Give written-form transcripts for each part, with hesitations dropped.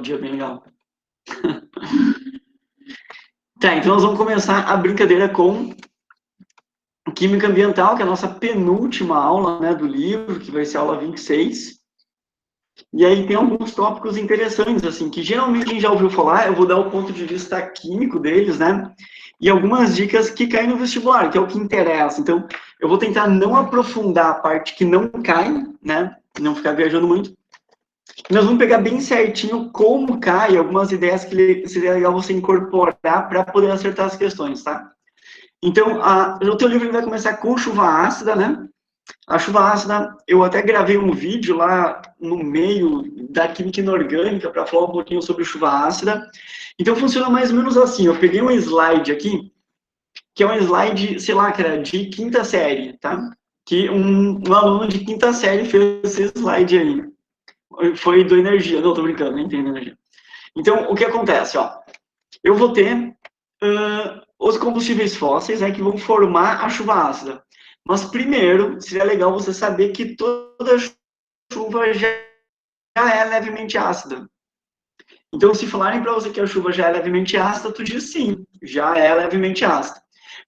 dia bem legal. Tá, então nós vamos começar a brincadeira com Química Ambiental, que é a nossa penúltima aula, né, do livro, que vai ser a aula 26. E aí tem alguns tópicos interessantes, assim, que geralmente a gente já ouviu falar, eu vou dar o ponto de vista químico deles, né, e algumas dicas que caem no vestibular, que é o que interessa. Então, eu vou tentar não aprofundar a parte que não cai, né, não ficar viajando muito. Nós vamos pegar bem certinho como cai, algumas ideias que seria legal você incorporar para poder acertar as questões, tá? Então, o teu livro vai começar com chuva ácida, né? A chuva ácida, eu até gravei um vídeo lá no meio da química inorgânica para falar um pouquinho sobre chuva ácida. Então, funciona mais ou menos assim. Eu peguei um slide aqui, que é um slide, sei lá, cara, de quinta série, tá? Que um aluno de quinta série fez esse slide aí. Foi do energia. Não, tô brincando, nem tem energia. Então, o que acontece, ó? Eu vou ter os combustíveis fósseis, né, que vão formar a chuva ácida. Mas primeiro, seria legal você saber que toda chuva já é levemente ácida. Então, se falarem para você que a chuva já é levemente ácida, tu diz sim, já é levemente ácida.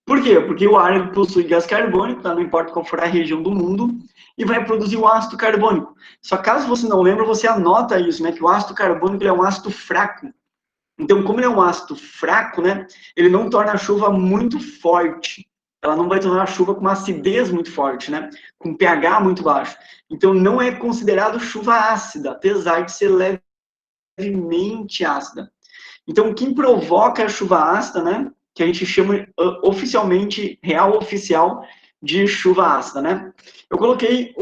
Por quê? Porque o ar possui gás carbônico, tá? Não importa qual for a região do mundo, e vai produzir o ácido carbônico. Só caso você não lembre, você anota isso, né? Que o ácido carbônico é um ácido fraco. Então, como ele é um ácido fraco, né, ele não torna a chuva muito forte. Ela não vai tornar a chuva com uma acidez muito forte, né, com pH muito baixo. Então, não é considerado chuva ácida, apesar de ser levemente ácida. Então, quem provoca a chuva ácida, né, que a gente chama oficialmente, real oficial, de chuva ácida, né? Eu coloquei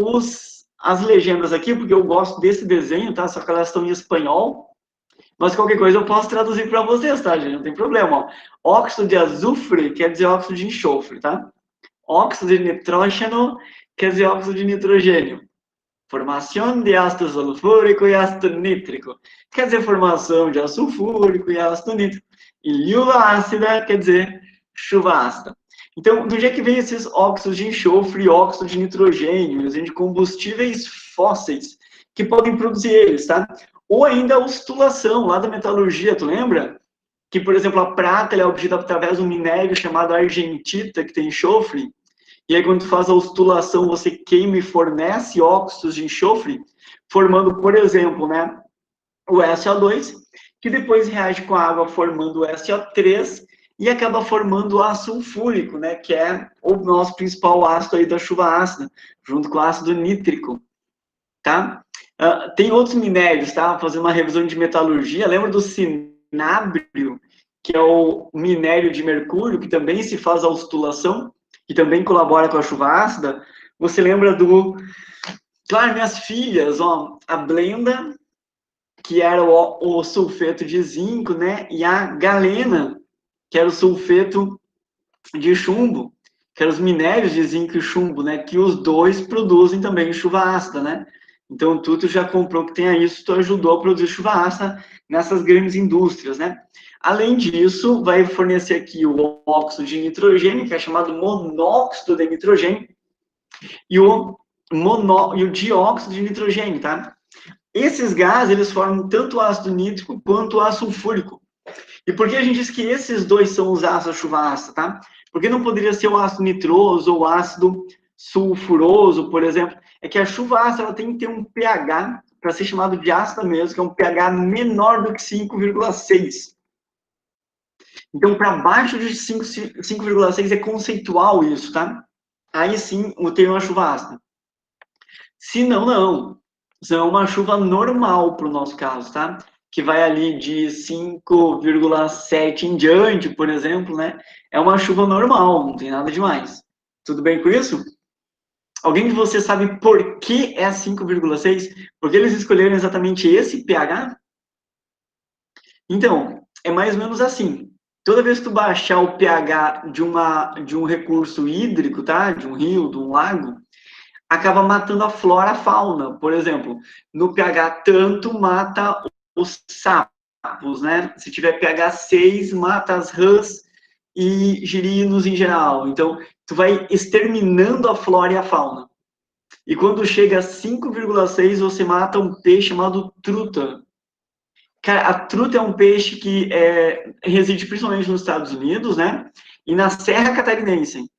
as legendas aqui, porque eu gosto desse desenho, tá? Só que elas estão em espanhol. Mas qualquer coisa eu posso traduzir para vocês, tá, gente? Não tem problema. Ó. Óxido de azufre quer dizer óxido de enxofre, tá? Óxido de nitrógeno quer dizer óxido de nitrogênio. Formação de ácido sulfúrico e ácido nítrico. Quer dizer formação de ácido sulfúrico e ácido nítrico. E liula ácida quer dizer chuva ácida. Então, do jeito que vem esses óxidos de enxofre e óxido de nitrogênio, de combustíveis fósseis, que podem produzir eles, tá? Ou ainda a ostulação, lá da metalurgia, tu lembra? Que, por exemplo, a prata é obtida através de um minério chamado argentita, que tem enxofre, e aí quando tu faz a ostulação, você queima e fornece óxidos de enxofre, formando, por exemplo, né, o SO2, que depois reage com a água formando o SO3 e acaba formando o ácido sulfúrico, né, que é o nosso principal ácido aí da chuva ácida, junto com o ácido nítrico, tá? Tem outros minérios, tá? Fazendo uma revisão de metalurgia, lembra do cinábrio, que é o minério de mercúrio, que também se faz a ostulação, que também colabora com a chuva ácida. Você lembra do... Claro, minhas filhas, ó, a blenda, que era o sulfeto de zinco, né? E a galena, que era o sulfeto de chumbo, que eram os minérios de zinco e chumbo, né? Que os dois produzem também chuva ácida, né? Então, tu já comprou que tenha isso, tu ajudou a produzir chuva ácida nessas grandes indústrias, né? Além disso, vai fornecer aqui o óxido de nitrogênio, que é chamado monóxido de nitrogênio, e o dióxido de nitrogênio, tá? Esses gases, eles formam tanto o ácido nítrico quanto o ácido sulfúrico. E por que a gente diz que esses dois são os ácidos da chuva ácida, tá? Porque não poderia ser o ácido nitroso ou o ácido sulfuroso, por exemplo? É que a chuva ácida ela tem que ter um pH, para ser chamado de ácida mesmo, que é um pH menor do que 5,6. Então, para baixo de 5,6 é conceitual isso, tá? Aí sim, o termo é chuva ácida. Se não, não. Isso é uma chuva normal para o nosso caso, tá? Que vai ali de 5,7 em diante, por exemplo, né? É uma chuva normal, não tem nada demais. Tudo bem com isso? Alguém de vocês sabe por que é 5,6? Por que eles escolheram exatamente esse pH? Então, é mais ou menos assim. Toda vez que tu baixar o pH de um recurso hídrico, tá? De um rio, de um lago, acaba matando a flora, a fauna. Por exemplo, no pH tanto mata os sapos, né? Se tiver pH 6, mata as rãs e girinos em geral. Então, tu vai exterminando a flora e a fauna. E quando chega a 5,6, você mata um peixe chamado truta, Cara, a truta é um peixe que reside principalmente nos Estados Unidos, né? E na Serra Catarinense.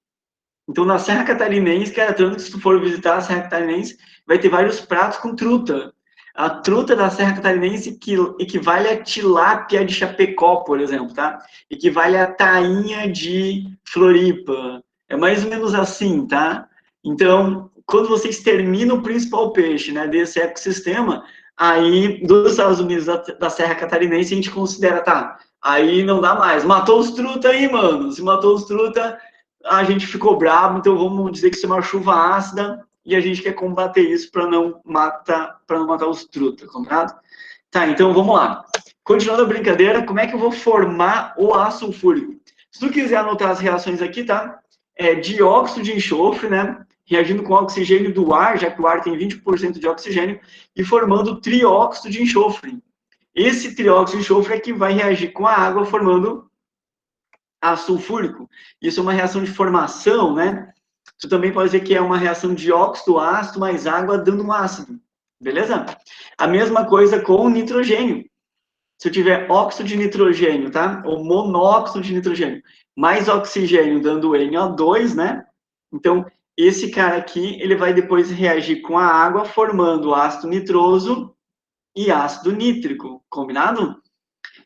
Então, na Serra Catarinense, cara, tanto que se tu for visitar a Serra Catarinense, vai ter vários pratos com truta. A truta da Serra Catarinense equivale a tilápia de Chapecó, por exemplo, tá? Equivale a tainha de Floripa. É mais ou menos assim, tá? Então, quando você extermina o principal peixe, né, desse ecossistema, aí, dos Estados Unidos, da Serra Catarinense, a gente considera, tá, aí não dá mais. Matou os truta aí, mano. Se matou os truta, a gente ficou bravo, então vamos dizer que isso é uma chuva ácida e a gente quer combater isso para não matar os truta, combinado? Tá, então vamos lá. Continuando a brincadeira, como é que eu vou formar o ácido sulfúrico? Se tu quiser anotar as reações aqui, tá? É dióxido de enxofre, né? Reagindo com oxigênio do ar, já que o ar tem 20% de oxigênio, e formando trióxido de enxofre. Esse trióxido de enxofre é que vai reagir com a água, formando ácido sulfúrico. Isso é uma reação de formação, né? Tu também pode dizer que é uma reação de óxido ácido mais água dando um ácido. Beleza? A mesma coisa com o nitrogênio. Se eu tiver óxido de nitrogênio, tá? Ou monóxido de nitrogênio, mais oxigênio dando NO2, né? Então, esse cara aqui, ele vai depois reagir com a água, formando ácido nitroso e ácido nítrico. Combinado?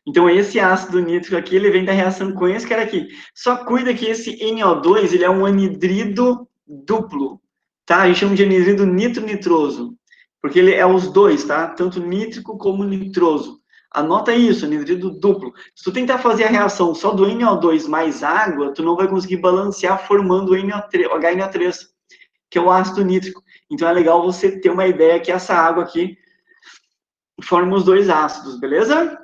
Então, esse ácido nítrico aqui, ele vem da reação com esse cara aqui. Só cuida que esse NO2, ele é um anidrido duplo, tá? A gente chama de anidrido nitro-nitroso, porque ele é os dois, tá? Tanto nítrico como nitroso. Anota isso, anidrido duplo. Se tu tentar fazer a reação só do NO2 mais água, tu não vai conseguir balancear formando o HNO3, que é o ácido nítrico. Então, é legal você ter uma ideia que essa água aqui forma os dois ácidos, beleza?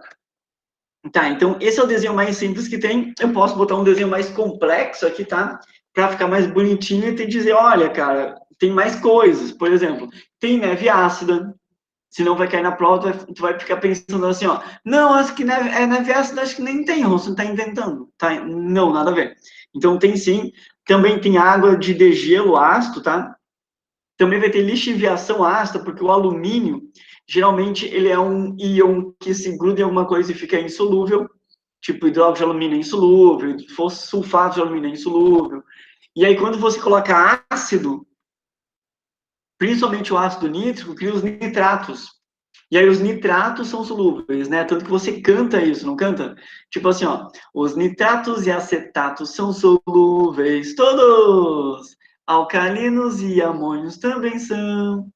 Tá, então esse é o desenho mais simples que tem. Eu posso botar um desenho mais complexo aqui, tá? Para ficar mais bonitinho e te dizer, olha, cara, tem mais coisas. Por exemplo, tem neve ácida. Se não vai cair na prova, tu vai ficar pensando assim, ó. Não, acho que neve ácida, acho que nem tem, você não tá inventando. Tá? Não, nada a ver. Então tem sim. Também tem água de degelo ácido, tá? Também vai ter lixiviação ácida, porque o alumínio, geralmente, ele é um íon que se gruda em alguma coisa e fica insolúvel, tipo hidróxido de alumínio é insolúvel, sulfato de alumínio é insolúvel. E aí, quando você coloca ácido, principalmente o ácido nítrico, cria os nitratos. E aí os nitratos são solúveis, né? Tanto que você canta isso, não canta? Tipo assim, ó, os nitratos e acetatos são solúveis, todos! Alcalinos e amônios também são.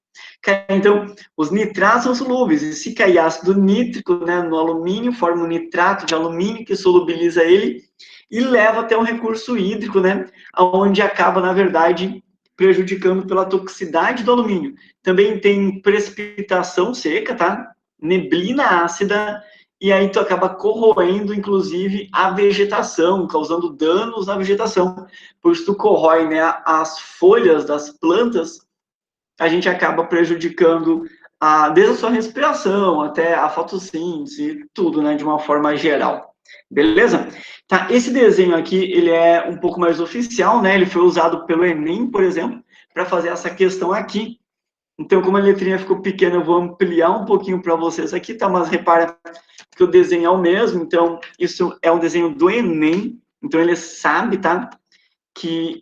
Então, os nitratos são solúveis. E se cair ácido nítrico, né, no alumínio, forma um nitrato de alumínio que solubiliza ele e leva até um recurso hídrico, né? Onde acaba, na verdade, prejudicando pela toxicidade do alumínio. Também tem precipitação seca, tá? Neblina ácida, e aí tu acaba corroendo, inclusive, a vegetação, causando danos na vegetação. Por isso tu corrói, né, as folhas das plantas, a gente acaba prejudicando desde a sua respiração até a fotossíntese, tudo, né, de uma forma geral. Beleza? Tá, esse desenho aqui, ele é um pouco mais oficial, né? Ele foi usado pelo Enem, por exemplo, para fazer essa questão aqui. Então, como a letrinha ficou pequena, eu vou ampliar um pouquinho para vocês aqui, tá? Mas repara que o desenho é o mesmo, então isso é um desenho do Enem, então ele sabe, tá? Que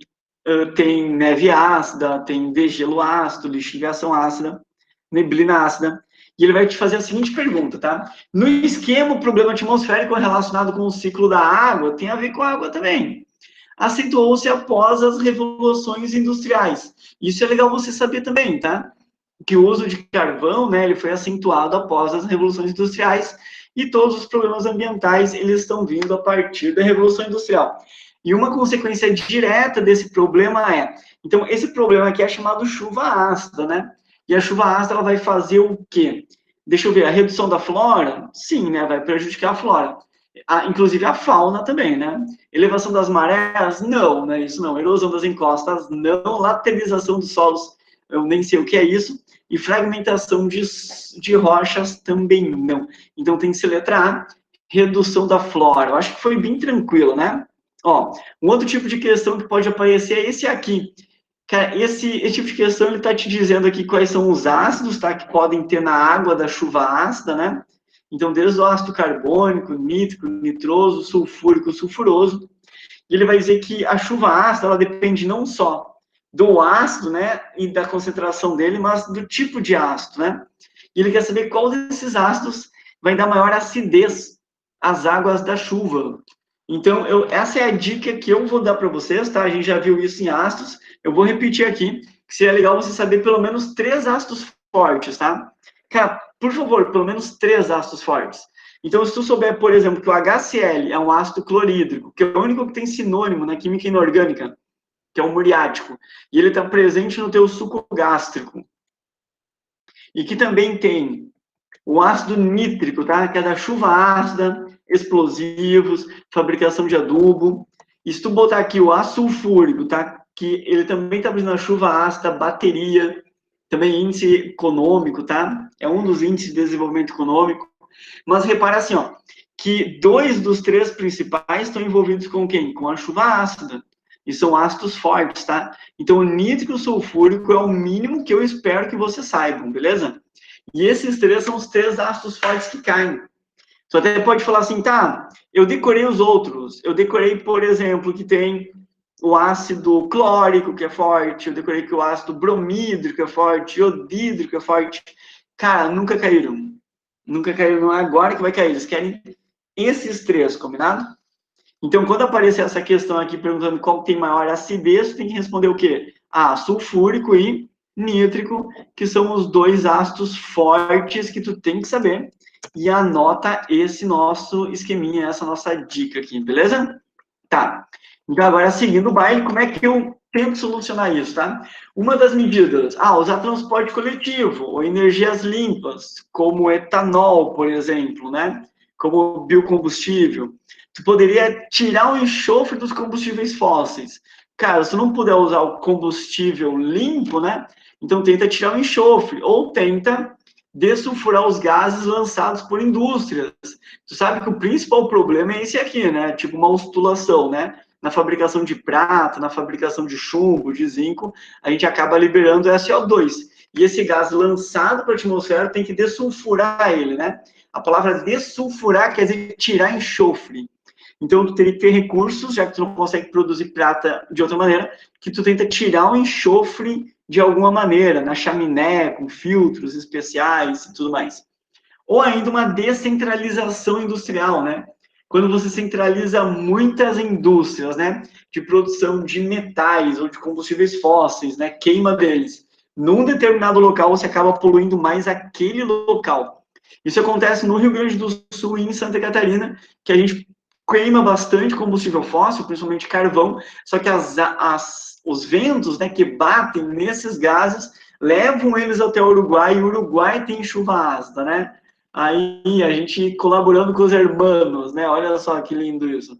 tem neve ácida, tem degelo ácido, lixiviação ácida, neblina ácida. E ele vai te fazer a seguinte pergunta, tá? No esquema, o problema atmosférico relacionado com o ciclo da água tem a ver com a água também. Acentuou-se após as revoluções industriais. Isso é legal você saber também, tá? Que o uso de carvão, né, ele foi acentuado após as revoluções industriais e todos os problemas ambientais, eles estão vindo a partir da Revolução Industrial. E uma consequência direta desse problema então, esse problema aqui é chamado chuva ácida, né? E a chuva ácida, ela vai fazer o quê? Deixa eu ver, a redução da flora? Sim, né? Vai prejudicar a flora. Inclusive a fauna também, né? Elevação das marés? Não, né? Isso não. Erosão das encostas? Não. Laterização dos solos? Eu nem sei o que é isso. E fragmentação de rochas? Também não. Então tem que ser letra A. Redução da flora. Eu acho que foi bem tranquilo, né? Ó, um outro tipo de questão que pode aparecer é esse aqui. Cara, esse tipo de questão, ele está te dizendo aqui quais são os ácidos, tá? Que podem ter na água da chuva ácida, né? Então, desde o ácido carbônico, nítrico, nitroso, sulfúrico, sulfuroso. E ele vai dizer que a chuva ácida, ela depende não só do ácido, né, e da concentração dele, mas do tipo de ácido, né? E ele quer saber qual desses ácidos vai dar maior acidez às águas da chuva. Então, essa é a dica que eu vou dar para vocês, tá? A gente já viu isso em ácidos. Eu vou repetir aqui, que seria legal você saber pelo menos 3 ácidos fortes, tá? Cara, por favor, pelo menos 3 ácidos fortes. Então, se tu souber, por exemplo, que o HCl é um ácido clorídrico, que é o único que tem sinônimo na química inorgânica, que é o muriático, e ele está presente no teu suco gástrico, e que também tem o ácido nítrico, tá? Que é da chuva ácida, explosivos, fabricação de adubo. E se tu botar aqui o ácido sulfúrico, tá? Que ele também está presente na chuva ácida, bateria, também índice econômico, tá? É um dos índices de desenvolvimento econômico. Mas repara assim, ó, que 2 dos 3 principais estão envolvidos com quem? Com a chuva ácida. E são ácidos fortes, tá? Então, o nítrico sulfúrico é o mínimo que eu espero que vocês saibam, beleza? E esses 3 são os 3 ácidos fortes que caem. Você até pode falar assim, tá, eu decorei os outros. Eu decorei, por exemplo, que tem o ácido clórico, que é forte. Eu decorei que o ácido bromídrico é forte, iodídrico é forte. Cara, nunca caíram. Nunca caíram, não é agora que vai cair. Eles querem esses 3, combinado? Então, quando aparecer essa questão aqui perguntando qual tem maior acidez, tem que responder o quê? Ah, sulfúrico e nítrico, que são os 2 ácidos fortes que tu tem que saber. E anota esse nosso esqueminha, essa nossa dica aqui, beleza? Tá. Então, agora, seguindo o baile, como é que eu tento solucionar isso, tá? Uma das medidas, usar transporte coletivo, ou energias limpas, como etanol, por exemplo, né? Como biocombustível. Tu poderia tirar o enxofre dos combustíveis fósseis. Cara, se tu não puder usar o combustível limpo, né? Então, tenta tirar o enxofre, ou tenta dessulfurar os gases lançados por indústrias. Tu sabe que o principal problema é esse aqui, né? Tipo uma ostulação, né? Na fabricação de prata, na fabricação de chumbo, de zinco, a gente acaba liberando SO2. E esse gás lançado para a atmosfera tem que dessulfurar ele, né? A palavra dessulfurar quer dizer tirar enxofre. Então, tu teria que ter recursos, já que tu não consegue produzir prata de outra maneira, que tu tenta tirar o enxofre de alguma maneira, na chaminé, com filtros especiais e tudo mais. Ou ainda uma descentralização industrial, né? Quando você centraliza muitas indústrias, né, de produção de metais ou de combustíveis fósseis, né, queima deles, num determinado local você acaba poluindo mais aquele local. Isso acontece no Rio Grande do Sul e em Santa Catarina, que a gente queima bastante combustível fóssil, principalmente carvão, só que os ventos, né, que batem nesses gases levam eles até o Uruguai, e o Uruguai tem chuva ácida, né? Aí a gente colaborando com os hermanos, né? Olha só que lindo isso.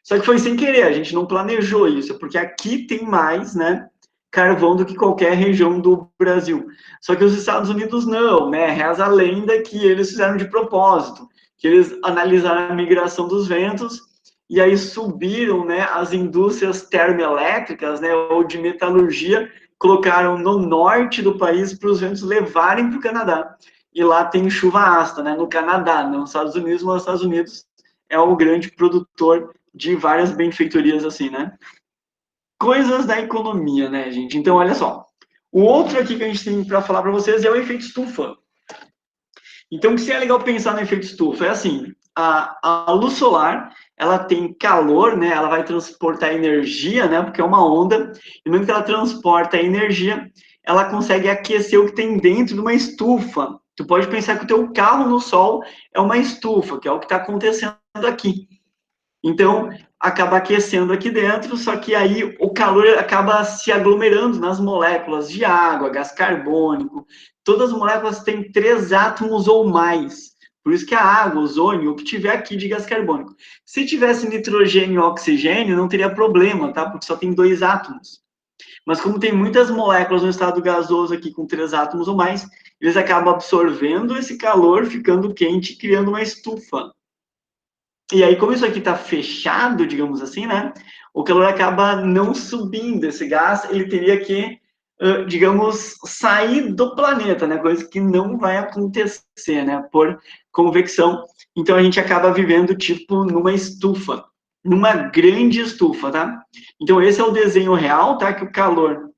Só que foi sem querer, a gente não planejou isso, porque aqui tem mais, né, carvão do que qualquer região do Brasil. Só que os Estados Unidos não, né? Reza a lenda que eles fizeram de propósito, que eles analisaram a migração dos ventos e aí subiram, né, as indústrias termoelétricas, né, ou de metalurgia, colocaram no norte do país para os ventos levarem para o Canadá. E lá tem chuva ácida, né, no Canadá, não nos Estados Unidos, mas nos Estados Unidos é o grande produtor de várias benfeitorias assim, né? Coisas da economia, né, gente? Então, olha só. O outro aqui que a gente tem para falar para vocês é o efeito estufa. Então, o que é legal pensar no efeito estufa? É assim, a luz solar, ela tem calor, né? Ela vai transportar energia, né? Porque é uma onda. E no momento que ela transporta energia, ela consegue aquecer o que tem dentro de uma estufa. Tu pode pensar que o teu carro no sol é uma estufa, que é o que está acontecendo aqui. Então, acaba aquecendo aqui dentro, só que aí o calor acaba se aglomerando nas moléculas de água, gás carbônico. Todas as moléculas têm 3 átomos ou mais. Por isso que a água, o ozônio, o que tiver aqui de gás carbônico. Se tivesse nitrogênio e oxigênio, não teria problema, tá? Porque só tem 2 átomos. Mas como tem muitas moléculas no estado gasoso aqui com 3 átomos ou mais, eles acabam absorvendo esse calor, ficando quente, criando uma estufa. E aí, como isso aqui está fechado, digamos assim, né? O calor acaba não subindo. Esse gás, ele teria que digamos, sair do planeta, né? Coisa que não vai acontecer, né? Por convecção. Então, a gente acaba vivendo, tipo, numa estufa, numa grande estufa, tá? Então, esse é o desenho real, tá? Que o calor,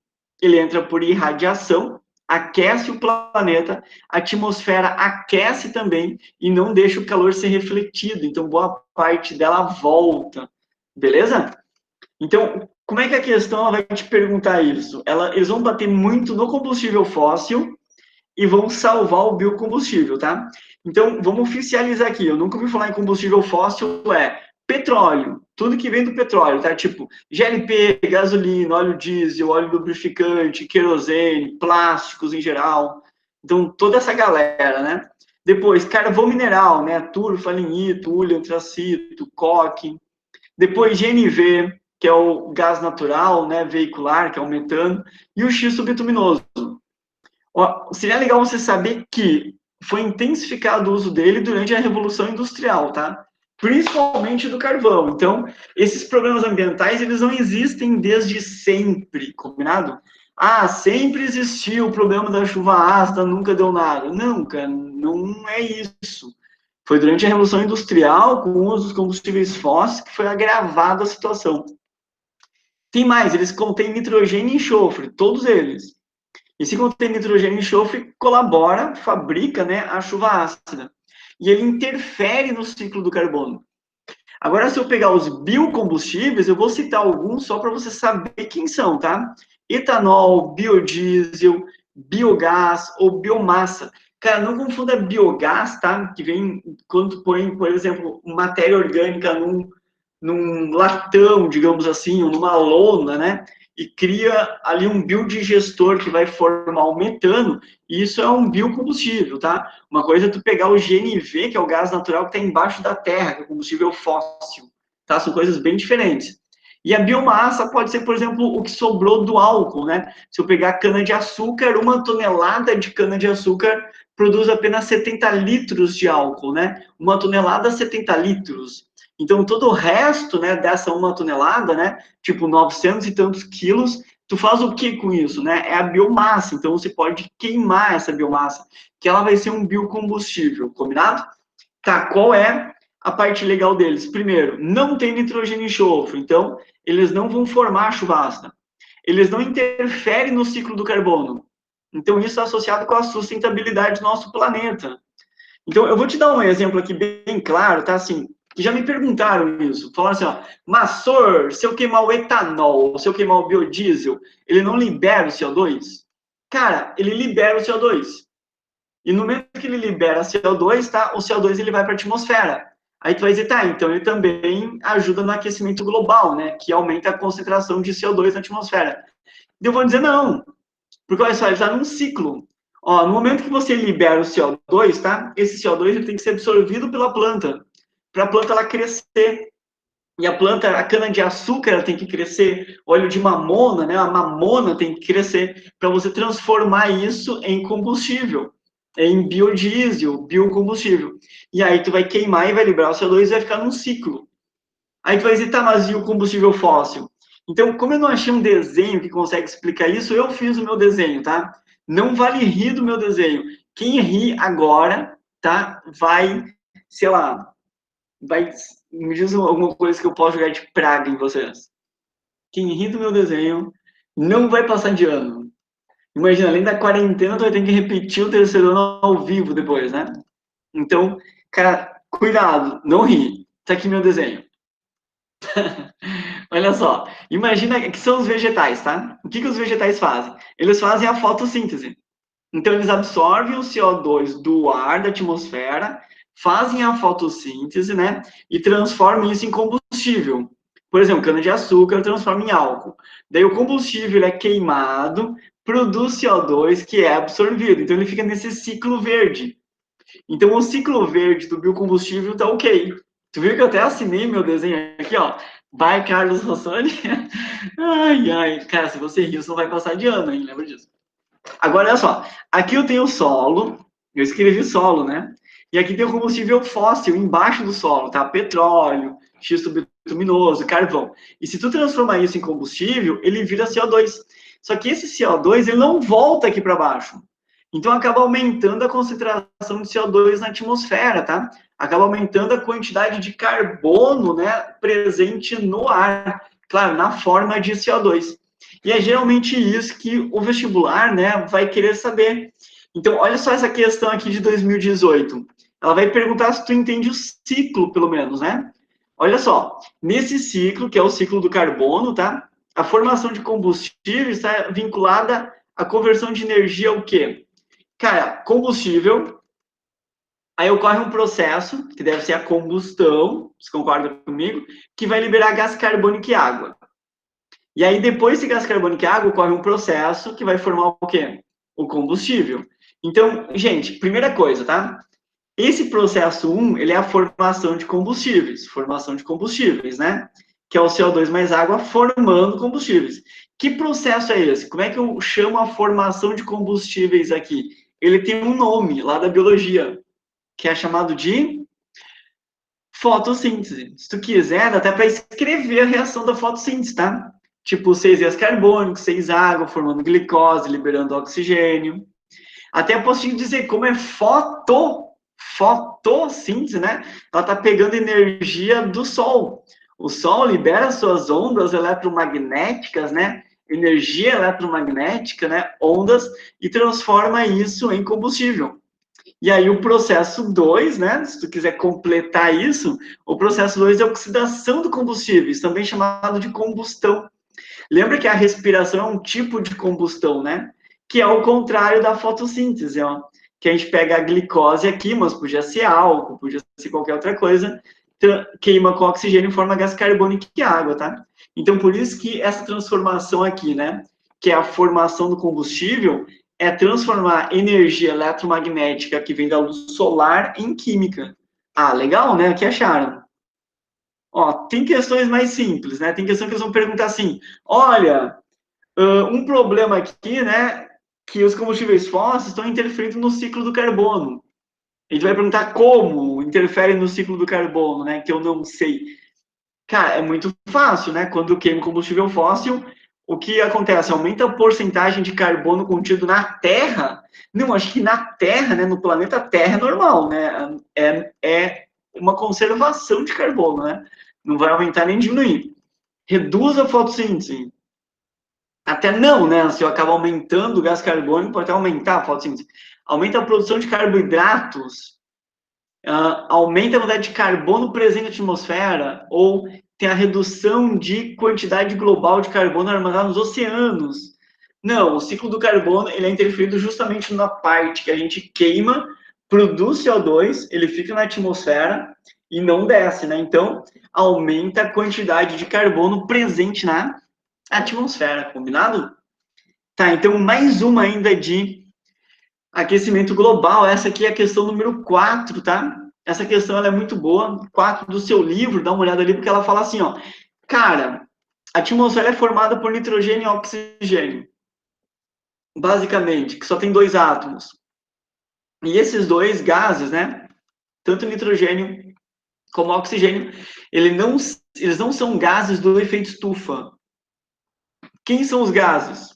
ele entra por irradiação, aquece o planeta, a atmosfera aquece também e não deixa o calor ser refletido. Então, boa parte dela volta, beleza? Então, como é que a questão ela vai te perguntar isso? Eles vão bater muito no combustível fóssil e vão salvar o biocombustível, tá? Então, vamos oficializar aqui. Eu nunca ouvi falar em combustível fóssil, é petróleo. Tudo que vem do petróleo, tá? Tipo, GLP, gasolina, óleo diesel, óleo lubrificante, querosene, plásticos em geral. Então, toda essa galera, né? Depois, carvão mineral, né? Turfa, lignito, ulho, antracito, coque. Depois, GNV, que é o gás natural, né? Veicular, que é o metano. E o xisto bituminoso. Ó, seria legal você saber que foi intensificado o uso dele durante a Revolução Industrial, tá? Principalmente do carvão. Então, esses problemas ambientais, eles não existem desde sempre, combinado? Ah, sempre existiu o problema da chuva ácida, nunca deu nada. Não, cara, não é isso. Foi durante a Revolução Industrial, com o uso dos combustíveis fósseis, que foi agravada a situação. Tem mais, eles contêm nitrogênio e enxofre, todos eles. E se contém nitrogênio e enxofre, colabora, fabrica, né, a chuva ácida. E ele interfere no ciclo do carbono. Agora, se eu pegar os biocombustíveis, eu vou citar alguns só para você saber quem são, tá? Etanol, biodiesel, biogás ou biomassa. Cara, não confunda biogás, tá? Que vem quando põe, por exemplo, matéria orgânica num latão, digamos assim, ou numa lona, né? E cria ali um biodigestor que vai formar o metano, e isso é um biocombustível, tá? Uma coisa é tu pegar o GNV, que é o gás natural que está embaixo da terra, que é o combustível fóssil, tá? São coisas bem diferentes. E a biomassa pode ser, por exemplo, o que sobrou do álcool, né? Se eu pegar cana-de-açúcar, 1 tonelada de cana-de-açúcar produz apenas 70 litros de álcool, né? 1 tonelada, 70 litros. Então, todo o resto, né, dessa 1 tonelada, né, tipo 900 e tantos quilos, tu faz o que com isso, né? É a biomassa. Então, você pode queimar essa biomassa, que ela vai ser um biocombustível, combinado? Tá, qual é a parte legal deles? Primeiro, não tem nitrogênio e enxofre, então eles não vão formar chuva ácida. Eles não interferem no ciclo do carbono. Então, isso é associado com a sustentabilidade do nosso planeta. Então, eu vou te dar um exemplo aqui bem claro, tá? Assim, que já me perguntaram isso. Falaram assim, ó, Massor, se eu queimar o etanol, se eu queimar o biodiesel, ele não libera o CO2? Cara, ele libera o CO2. E no momento que ele libera CO2, tá? O CO2 ele vai para a atmosfera. Aí tu vai dizer, tá, então ele também ajuda no aquecimento global, né? Que aumenta a concentração de CO2 na atmosfera. E eu vou dizer, não, porque olha só, ele está num ciclo. Ó, no momento que você libera o CO2, tá? Esse CO2 ele tem que ser absorvido pela planta, para a planta ela crescer. E a planta, a cana-de-açúcar ela tem que crescer, óleo de mamona, né? A mamona tem que crescer para você transformar isso em combustível, em biodiesel, biocombustível. E aí tu vai queimar e vai liberar o CO2 e vai ficar num ciclo. Aí tu vai dizer, tá, mas e o combustível fóssil? Então, como eu não achei um desenho que consegue explicar isso, eu fiz o meu desenho, tá? Não vale rir do meu desenho. Quem ri agora, tá, vai, sei lá, vai, me diz alguma coisa que eu posso jogar de praga em vocês. Quem ri do meu desenho não vai passar de ano. Imagina, além da quarentena, tu vai ter que repetir o terceiro ano ao vivo depois, né? Então, cara, cuidado, não ri. Tá aqui meu desenho. Olha só, imagina que são os vegetais, tá? O que os vegetais fazem? Eles fazem a fotossíntese. Então, eles absorvem o CO2 do ar, da atmosfera, fazem a fotossíntese, né? E transformam isso em combustível. Por exemplo, cana-de-açúcar transforma em álcool. Daí o combustível é queimado, produz CO2 que é absorvido. Então, ele fica nesse ciclo verde. Então, o ciclo verde do biocombustível tá ok. Tu viu que eu até assinei meu desenho aqui, ó. Vai, Carlos Rossoni. Ai, ai. Cara, se você rir, você não vai passar de ano, hein? Lembra disso. Agora, olha só. Aqui eu tenho o solo. Eu escrevi solo, né? E aqui tem o combustível fóssil embaixo do solo, tá? Petróleo, xisto bituminoso, carvão. E se tu transformar isso em combustível, ele vira CO2. Só que esse CO2, ele não volta aqui para baixo. Então, acaba aumentando a concentração de CO2 na atmosfera, tá? Acaba aumentando a quantidade de carbono, né, presente no ar, claro, na forma de CO2. E é geralmente isso que o vestibular, né, vai querer saber. Então, olha só essa questão aqui de 2018. Ela vai perguntar se tu entende o ciclo, pelo menos, né? Olha só, nesse ciclo, que é o ciclo do carbono, tá? A formação de combustível está vinculada à conversão de energia ao quê? Cara, combustível, aí ocorre um processo, que deve ser a combustão, você concorda comigo? Que vai liberar gás carbônico e água. E aí, depois de gás carbônico e água, ocorre um processo que vai formar o quê? O combustível. Então, gente, primeira coisa, tá? Esse processo 1, ele é a formação de combustíveis, né? Que é o CO2 mais água formando combustíveis. Que processo é esse? Como é que eu chamo a formação de combustíveis aqui? Ele tem um nome lá da biologia, que é chamado de fotossíntese. Se tu quiser, dá até para escrever a reação da fotossíntese, tá? Tipo, 6 gás carbônico, 6 água, formando glicose, liberando oxigênio. Até posso te dizer como é fotossíntese, né? Ela está pegando energia do Sol. O Sol libera suas ondas eletromagnéticas, né? Energia eletromagnética, né? Ondas, e transforma isso em combustível. E aí o processo 2, né? Se tu quiser completar isso, o processo 2 é a oxidação do combustível, também chamado de combustão. Lembra que a respiração é um tipo de combustão, né? Que é o contrário da fotossíntese, ó. Que a gente pega a glicose aqui, mas podia ser álcool, podia ser qualquer outra coisa, queima com oxigênio e forma gás carbônico e água, tá? Então, por isso que essa transformação aqui, né? Que é a formação do combustível, é transformar energia eletromagnética que vem da luz solar em química. Ah, legal, né? O que acharam? Ó, tem questões mais simples, né? Tem questão que eles vão perguntar assim, olha, um problema aqui, né, que os combustíveis fósseis estão interferindo no ciclo do carbono. A gente vai perguntar como interfere no ciclo do carbono, né, que eu não sei. Cara, é muito fácil, né? Quando queima combustível fóssil, o que acontece? Aumenta a porcentagem de carbono contido na Terra? Não, acho que na Terra, né, no planeta Terra é normal, né? É uma conservação de carbono, né? Não vai aumentar nem diminuir. Reduz a fotossíntese. Até não, né? Se eu acaba aumentando o gás carbônico, pode até aumentar a fotossíntese. Aumenta a produção de carboidratos, aumenta a quantidade de carbono presente na atmosfera, ou tem a redução de quantidade global de carbono armazenado nos oceanos. Não, o ciclo do carbono ele é interferido justamente na parte que a gente queima, produz CO2, ele fica na atmosfera e não desce, né? Então, aumenta a quantidade de carbono presente na atmosfera, combinado? Tá, então mais uma ainda de aquecimento global. Essa aqui é a questão número 4, tá? Essa questão ela é muito boa, 4 do seu livro, dá uma olhada ali, porque ela fala assim, ó, cara, a atmosfera é formada por nitrogênio e oxigênio, basicamente, que só tem 2 átomos. E esses 2 gases, né, tanto nitrogênio como oxigênio, eles não são gases do efeito estufa. Quem são os gases?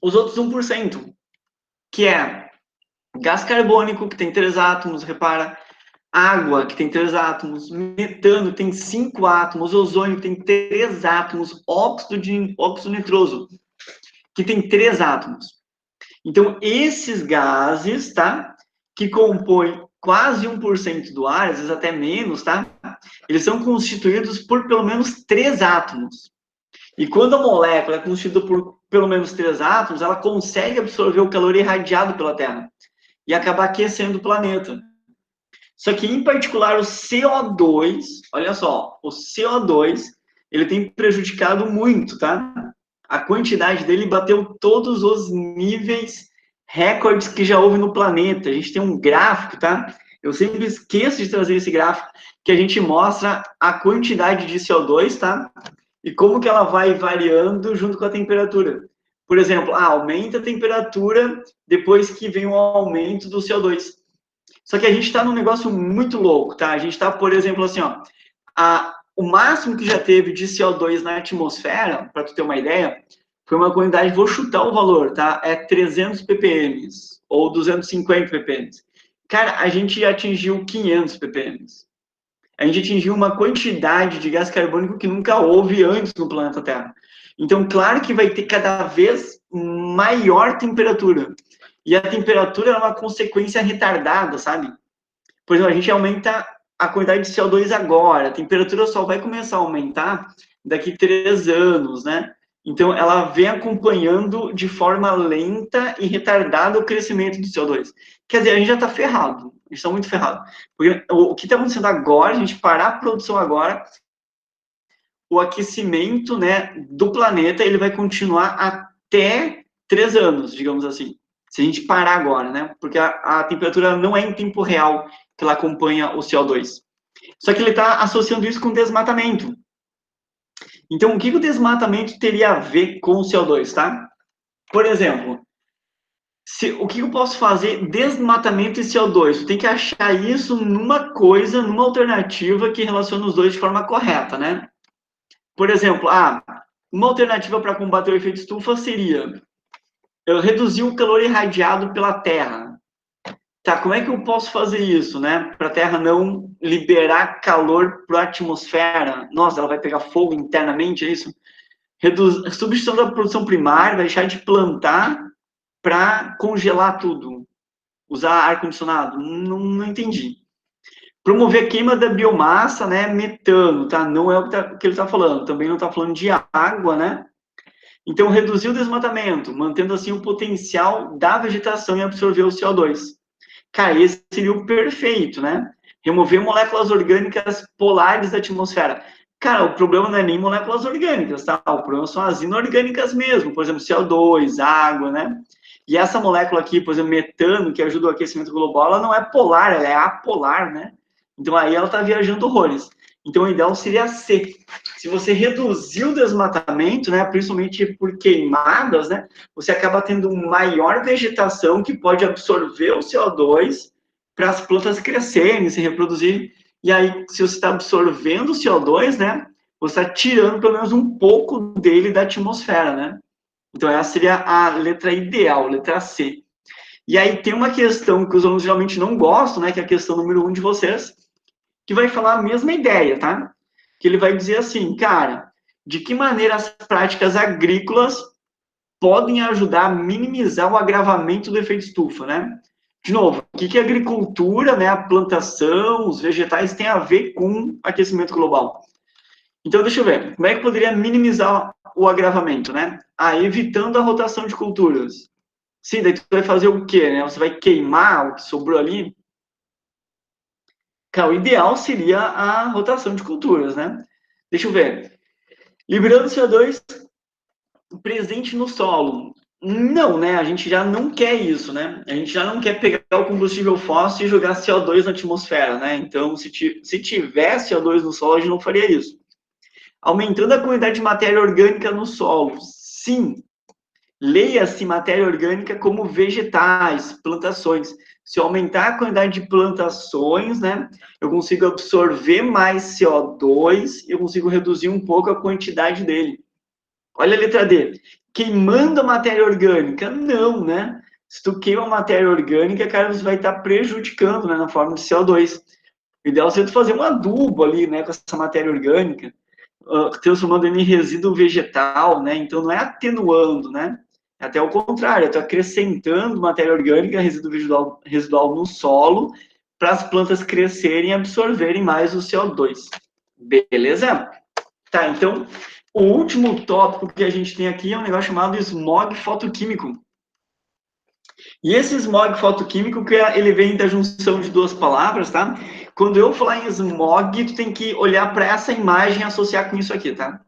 Os outros 1%, que é gás carbônico, que tem 3 átomos, repara, água, que tem 3 átomos, metano, tem 5 átomos, ozônio, tem 3 átomos, óxido nitroso, que tem 3 átomos. Então, esses gases, tá, que compõem quase 1% do ar, às vezes até menos, tá, eles são constituídos por pelo menos 3 átomos. E quando a molécula é constituída por pelo menos 3 átomos, ela consegue absorver o calor irradiado pela Terra e acabar aquecendo o planeta. Só que, em particular, o CO2, olha só, o CO2, ele tem prejudicado muito, tá? A quantidade dele bateu todos os níveis recordes que já houve no planeta. A gente tem um gráfico, tá? Eu sempre esqueço de trazer esse gráfico, que a gente mostra a quantidade de CO2, tá? E como que ela vai variando junto com a temperatura. Por exemplo, aumenta a temperatura depois que vem o aumento do CO2. Só que a gente está num negócio muito louco, tá? A gente está, por exemplo, assim, ó, o máximo que já teve de CO2 na atmosfera, para tu ter uma ideia, foi uma quantidade, vou chutar o valor, tá? É 300 ppm ou 250 ppm. Cara, a gente atingiu 500 ppm. A gente atingiu uma quantidade de gás carbônico que nunca houve antes no planeta Terra. Então, claro que vai ter cada vez maior temperatura. E a temperatura é uma consequência retardada, sabe? Por exemplo, a gente aumenta a quantidade de CO2 agora, a temperatura só vai começar a aumentar daqui 3 anos, né? Então, ela vem acompanhando de forma lenta e retardada o crescimento do CO2. Quer dizer, a gente já está ferrado, a gente está muito ferrado. Porque o que está acontecendo agora, a gente parar a produção agora, o aquecimento, né, do planeta, ele vai continuar até 3 anos, digamos assim. Se a gente parar agora, né? Porque a temperatura não é em tempo real que ela acompanha o CO2. Só que ele está associando isso com desmatamento. Então, o que o desmatamento teria a ver com o CO2, tá? Por exemplo, o que eu posso fazer? Desmatamento e CO2. Tem que achar isso numa coisa, numa alternativa que relaciona os dois de forma correta, né? Por exemplo, uma alternativa para combater o efeito estufa seria eu reduzir o calor irradiado pela Terra. Tá, como é que eu posso fazer isso, né? Para a Terra não liberar calor para a atmosfera? Nossa, ela vai pegar fogo internamente, é isso? Substituição da produção primária, vai deixar de plantar para congelar tudo. Usar ar-condicionado? Não entendi. Promover a queima da biomassa, né? Metano, tá? Não é o que ele está falando. Também não está falando de água, né? Então, reduzir o desmatamento, mantendo assim o potencial da vegetação em absorver o CO2. Cara, esse seria o perfeito, né? Remover moléculas orgânicas polares da atmosfera. Cara, o problema não é nem moléculas orgânicas, tá? O problema são as inorgânicas mesmo, por exemplo, CO2, água, né? E essa molécula aqui, por exemplo, metano, que ajuda o aquecimento global, ela não é polar, ela é apolar, né? Então aí ela está viajando horrores. Então o ideal seria C. Se você reduzir o desmatamento, né, principalmente por queimadas, né, você acaba tendo maior vegetação que pode absorver o CO2 para as plantas crescerem, se reproduzirem. E aí, se você está absorvendo o CO2, né, você está tirando pelo menos um pouco dele da atmosfera, né? Então essa seria a letra ideal, letra C. E aí tem uma questão que os alunos geralmente não gostam, né, que é a questão número 1 de vocês, que vai falar a mesma ideia, tá? Que ele vai dizer assim, cara, de que maneira as práticas agrícolas podem ajudar a minimizar o agravamento do efeito estufa, né? De novo, o que a agricultura, né, a plantação, os vegetais têm a ver com aquecimento global? Então, deixa eu ver, como é que poderia minimizar o agravamento, né? Evitando a rotação de culturas. Sim, daí tu vai fazer o quê, né? Você vai queimar o que sobrou ali? Cara, o ideal seria a rotação de culturas, né? Deixa eu ver. Liberando CO2 presente no solo. Não, né? A gente já não quer isso, né? A gente já não quer pegar o combustível fóssil e jogar CO2 na atmosfera, né? Então, se tiver CO2 no solo, a gente não faria isso. Aumentando a quantidade de matéria orgânica no solo. Sim. Leia-se matéria orgânica como vegetais, plantações. Se eu aumentar a quantidade de plantações, né, eu consigo absorver mais CO2, eu consigo reduzir um pouco a quantidade dele. Olha a letra D. Queimando a matéria orgânica? Não, né? Se tu queima a matéria orgânica, cara, você vai estar prejudicando, né, na forma de CO2. O ideal seria tu fazer um adubo ali, né, com essa matéria orgânica, transformando ele em resíduo vegetal, né? Então não é atenuando, né? É até o contrário, eu estou acrescentando matéria orgânica, residual no solo, para as plantas crescerem e absorverem mais o CO2. Beleza? Tá, então, o último tópico que a gente tem aqui é um negócio chamado smog fotoquímico. E esse smog fotoquímico, que ele vem da junção de duas palavras, tá? Quando eu falar em smog, tu tem que olhar para essa imagem e associar com isso aqui, tá?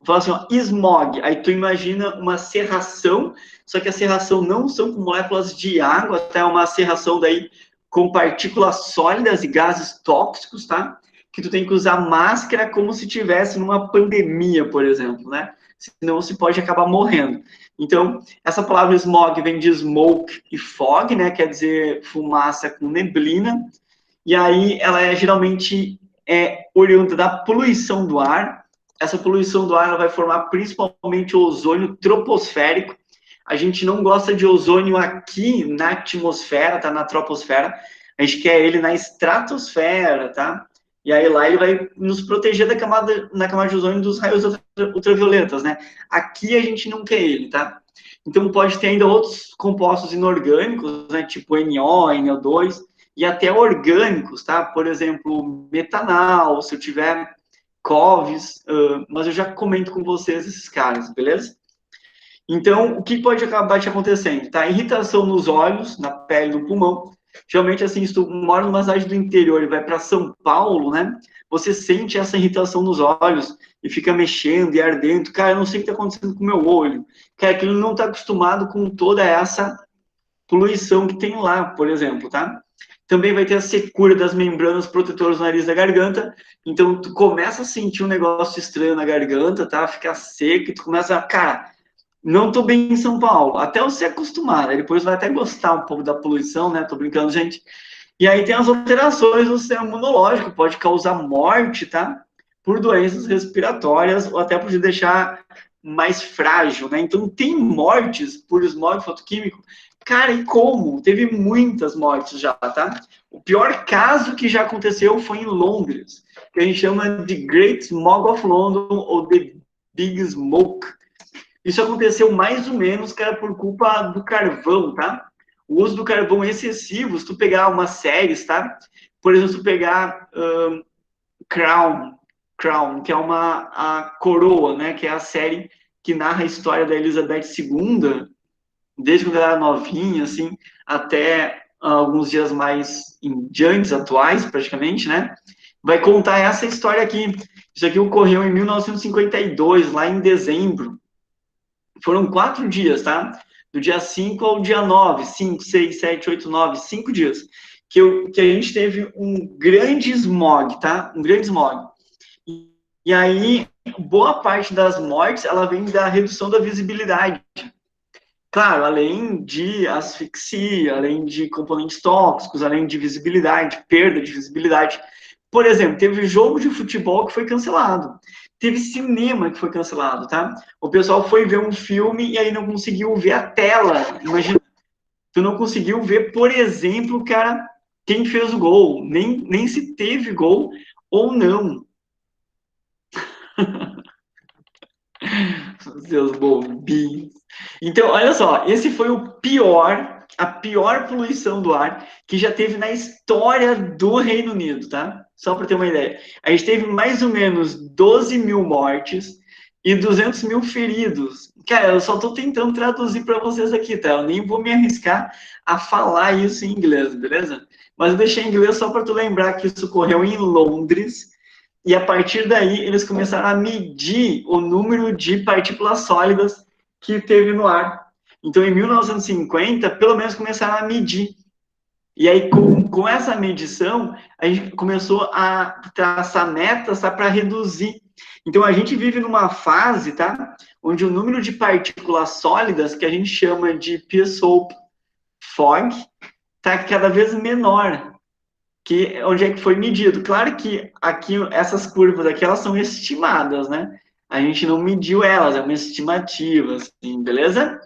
Fala assim, ó, smog. Aí tu imagina uma serração, só que a serração não são com moléculas de água, tá? É uma serração daí com partículas sólidas e gases tóxicos, tá? Que tu tem que usar máscara como se tivesse numa pandemia, por exemplo, né? Senão você pode acabar morrendo. Então, essa palavra smog vem de smoke e fog, né? Quer dizer fumaça com neblina. E aí ela geralmente oriunda da poluição do ar, essa poluição do ar ela vai formar principalmente o ozônio troposférico. A gente não gosta de ozônio aqui na atmosfera, tá? Na troposfera. A gente quer ele na estratosfera, tá? E aí lá ele vai nos proteger na camada de ozônio dos raios ultravioletas, né? Aqui a gente não quer ele, tá? Então pode ter ainda outros compostos inorgânicos, né? Tipo NO, NO2, e até orgânicos, tá? Por exemplo, metanal, se eu tiver COVs, mas eu já comento com vocês esses caras, beleza? Então, o que pode acabar te acontecendo? Tá? Irritação nos olhos, na pele, no pulmão. Geralmente, assim, se tu mora numa cidade do interior e vai para São Paulo, né? Você sente essa irritação nos olhos e fica mexendo e ardendo. Cara, eu não sei o que está acontecendo com o meu olho. Cara, aquilo não está acostumado com toda essa poluição que tem lá, por exemplo, tá? Também vai ter a secura das membranas protetoras do nariz e da garganta. Então, tu começa a sentir um negócio estranho na garganta, tá? Fica seco e tu começa a... Cara, não tô bem em São Paulo. Até você acostumar. Aí depois vai até gostar um pouco da poluição, né? Tô brincando, gente. E aí tem as alterações do sistema imunológico. Pode causar morte, tá? Por doenças respiratórias ou até por deixar mais frágil, né? Então, tem mortes por smog fotoquímico. Cara, e como? Teve muitas mortes já, tá? O pior caso que já aconteceu foi em Londres, que a gente chama de Great Smog of London ou The Big Smoke. Isso aconteceu mais ou menos, cara, por culpa do carvão, tá? O uso do carvão excessivo, se tu pegar umas séries, tá? Por exemplo, se tu pegar Crown, que é a Coroa, né? Que é a série que narra a história da Elizabeth II, desde quando ela era novinha, assim, até alguns dias mais em diante, atuais, praticamente, né? Vai contar essa história aqui. Isso aqui ocorreu em 1952, lá em dezembro. Foram 4 dias, tá? Do dia 5 ao dia 9, 5, 6, 7, 8, 9, 5 dias, que a gente teve um grande smog, tá? Um grande smog. E aí, boa parte das mortes, ela vem da redução da visibilidade. Claro, além de asfixia, além de componentes tóxicos, além de visibilidade, perda de visibilidade. Por exemplo, teve jogo de futebol que foi cancelado. Teve cinema que foi cancelado, tá? O pessoal foi ver um filme e aí não conseguiu ver a tela. Imagina, tu não conseguiu ver, por exemplo, cara, quem fez o gol. Nem se teve gol ou não. Seus bobinhos. Então, olha só, esse foi a pior poluição do ar que já teve na história do Reino Unido, tá? Só para ter uma ideia. A gente teve mais ou menos 12 mil mortes e 200 mil feridos. Cara, eu só estou tentando traduzir para vocês aqui, tá? Eu nem vou me arriscar a falar isso em inglês, beleza? Mas eu deixei em inglês só para tu lembrar que isso ocorreu em Londres. E a partir daí, eles começaram a medir o número de partículas sólidas que teve no ar. Então, em 1950, pelo menos começaram a medir. E aí, com essa medição, a gente começou a traçar metas, tá, para reduzir. Então, a gente vive numa fase, tá, onde o número de partículas sólidas, que a gente chama de P-SOP fog, está cada vez menor. Que onde é que foi medido? Claro que aqui essas curvas aqui elas são estimadas, né? A gente não mediu elas, é uma estimativa, assim, beleza?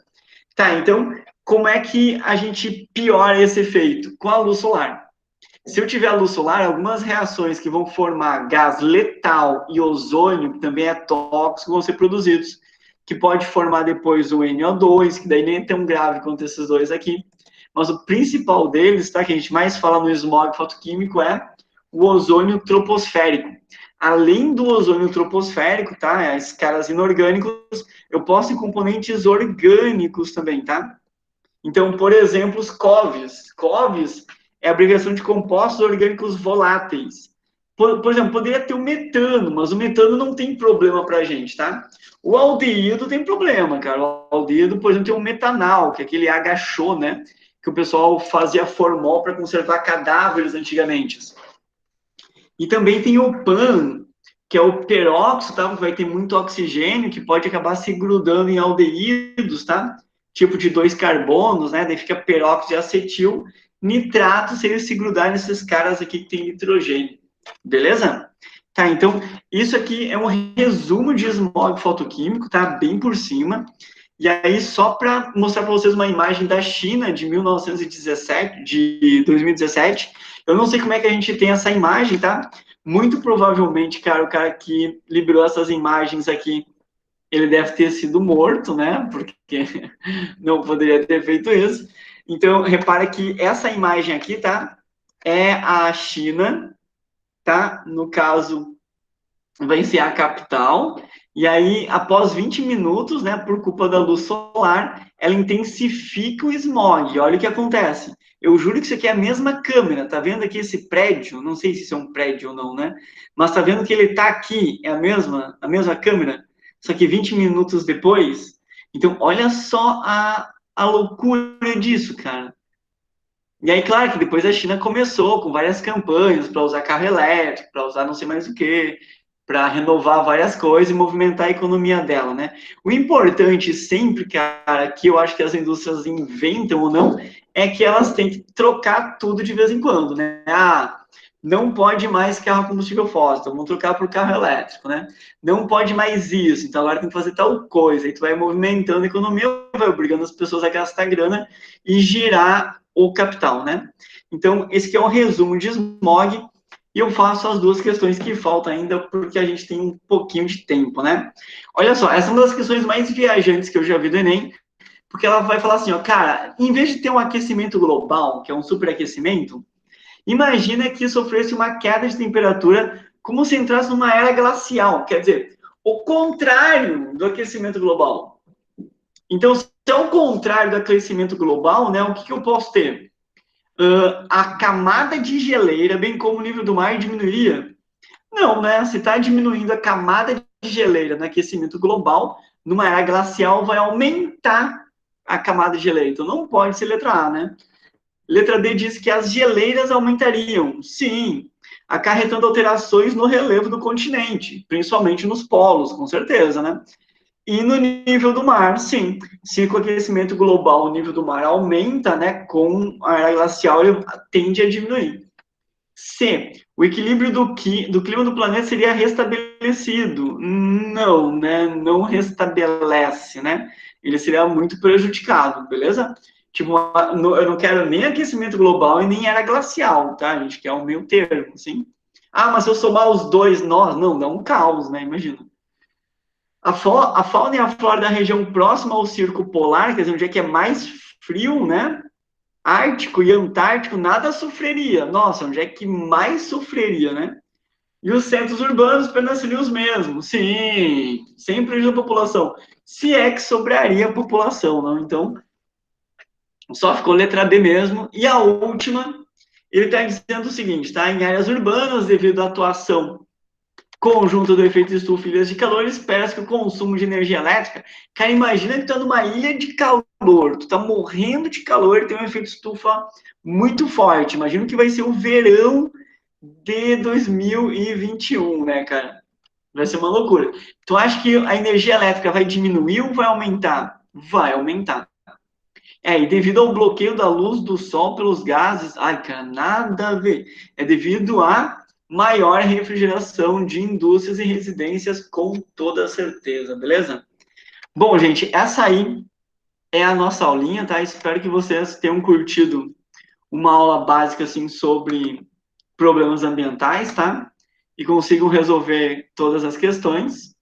Tá, então como é que a gente piora esse efeito? Com a luz solar. Se eu tiver a luz solar, algumas reações que vão formar gás letal e ozônio, que também é tóxico, vão ser produzidos, que pode formar depois o NO2, que daí nem é tão grave quanto esses dois aqui. Mas o principal deles, tá, que a gente mais fala no smog fotoquímico, é o ozônio troposférico. Além do ozônio troposférico, tá, esses caras inorgânicos, eu posso ter componentes orgânicos também, tá? Então, por exemplo, os COVs. COVs é a abreviação de compostos orgânicos voláteis. Por exemplo, poderia ter o metano, mas o metano não tem problema para a gente, tá? O aldeído tem problema, cara. O aldeído, por exemplo, tem o metanal, que é aquele HCO, né? Que o pessoal fazia formol para conservar cadáveres antigamente. E também tem o PAN, que é o peróxido, tá? Que vai ter muito oxigênio, que pode acabar se grudando em aldeídos, tá? Tipo de 2 carbonos, né? Daí fica peróxido de acetil, nitrato, se eles se grudarem nesses caras aqui que tem nitrogênio. Beleza? Tá, então, isso aqui é um resumo de smog fotoquímico, tá? Bem por cima. E aí, só para mostrar para vocês uma imagem da China de 1917, de 2017. Eu não sei como é que a gente tem essa imagem, tá? Muito provavelmente, cara, o cara que liberou essas imagens aqui, ele deve ter sido morto, né? Porque não poderia ter feito isso. Então, repara que essa imagem aqui, tá? É a China, tá? No caso, vai ser a capital, e aí, após 20 minutos, né, por culpa da luz solar, ela intensifica o smog. Olha o que acontece. Eu juro que isso aqui é a mesma câmera, tá vendo aqui esse prédio? Não sei se isso é um prédio ou não, né? Mas tá vendo que ele tá aqui, é a mesma câmera, só que 20 minutos depois. Então, olha só a loucura disso, cara. E aí, claro que depois a China começou com várias campanhas para usar carro elétrico, para usar não sei mais o quê, para renovar várias coisas e movimentar a economia dela, né? O importante sempre, cara, que eu acho que as indústrias inventam ou não, é que elas têm que trocar tudo de vez em quando, né? Ah, não pode mais carro a combustível fóssil, então vamos trocar por carro elétrico, né? Não pode mais isso, então agora tem que fazer tal coisa. Aí tu vai movimentando a economia, vai obrigando as pessoas a gastar grana e girar o capital, né? Então, esse aqui é um resumo de smog, e eu faço as duas questões que faltam ainda, porque a gente tem um pouquinho de tempo, né? Olha só, essa é uma das questões mais viajantes que eu já vi do Enem, porque ela vai falar assim, ó, cara, em vez de ter um aquecimento global, que é um superaquecimento, imagina que sofresse uma queda de temperatura como se entrasse numa era glacial, quer dizer, o contrário do aquecimento global. Então, se é o contrário do aquecimento global, né, o que eu posso ter? A camada de geleira, bem como o nível do mar, diminuiria? Não, né? Se está diminuindo a camada de geleira no aquecimento global, numa era glacial vai aumentar a camada de geleira. Então não pode ser letra A, né? Letra B diz que as geleiras aumentariam. Sim, acarretando alterações no relevo do continente, principalmente nos polos, com certeza, né? E no nível do mar, sim. Se com o aquecimento global o nível do mar aumenta, né, com a era glacial ele tende a diminuir. C. O equilíbrio do clima do planeta seria restabelecido. Não, né? Não restabelece, né? Ele seria muito prejudicado, beleza? Tipo, eu não quero nem aquecimento global e nem era glacial, tá? A gente quer o meio termo, assim. Ah, mas se eu somar os dois nós, não, dá um caos, né? Imagina. A fauna e a flora da região próxima ao Círculo Polar, quer dizer, onde é que é mais frio, né? Ártico e Antártico, nada sofreria. Nossa, onde é que mais sofreria, né? E os centros urbanos apenas seriam os mesmos. Sim, sem prejuízo da população. Se é que sobraria a população, não? Então, só ficou letra B mesmo. E a última, ele está dizendo o seguinte, tá? Em áreas urbanas, devido à atuação conjunto do efeito estufa e ilhas de calor, espera-se que o consumo de energia elétrica... Cara, imagina que tu tá numa ilha de calor, tu tá morrendo de calor e tem um efeito estufa muito forte. Imagina que vai ser o verão de 2021, né, cara? Vai ser uma loucura. Tu acha que a energia elétrica vai diminuir ou vai aumentar? Vai aumentar. E devido ao bloqueio da luz do sol pelos gases, ai, cara, nada a ver. É devido a maior refrigeração de indústrias e residências, com toda certeza, beleza? Bom, gente, essa aí é a nossa aulinha, tá? Espero que vocês tenham curtido uma aula básica, assim, sobre problemas ambientais, tá? E consigam resolver todas as questões.